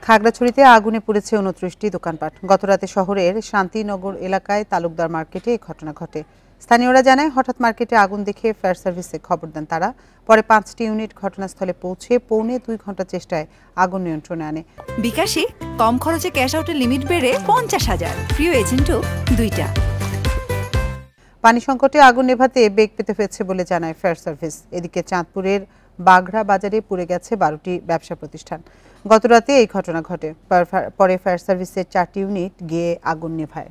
খাগড়াছড়িতে আগুনে পুড়েছে ২৯টি দোকানপাট। গতরাতে শহরের শান্তিনগর এলাকায় তালুকদার মার্কেটে এই ঘটনা ঘটে। স্থানীয়রা জানায়, হঠাৎ মার্কেটে আগুন দেখে ফায়ার সার্ভিসে খবর দেন তারা। পরে ৫টি ইউনিট ঘটনাস্থলে পৌঁছে পৌনে ২ ঘন্টা চেষ্টায় আগুন নিয়ন্ত্রণে আনে। বিকাশে কম খরচে ক্যাশ আউটের লিমিট বেড়ে ৫০,০০০। প্রিয় এজেন্টও ২টা। পানি সংকটে আগুন নেভাতে বেগ পেতে হয়েছে বলে জানায় ফায়ার সার্ভিস। এদিকে চাঁদপুরের বাঘড়া বাজারে পুড়ে গেছে ১২টি ব্যবসা প্রতিষ্ঠান। গতরাতে এই ঘটনা ঘটে। পরে ফায়ার সার্ভিসের ৪টি ইউনিট গিয়ে আগুন নেভায়।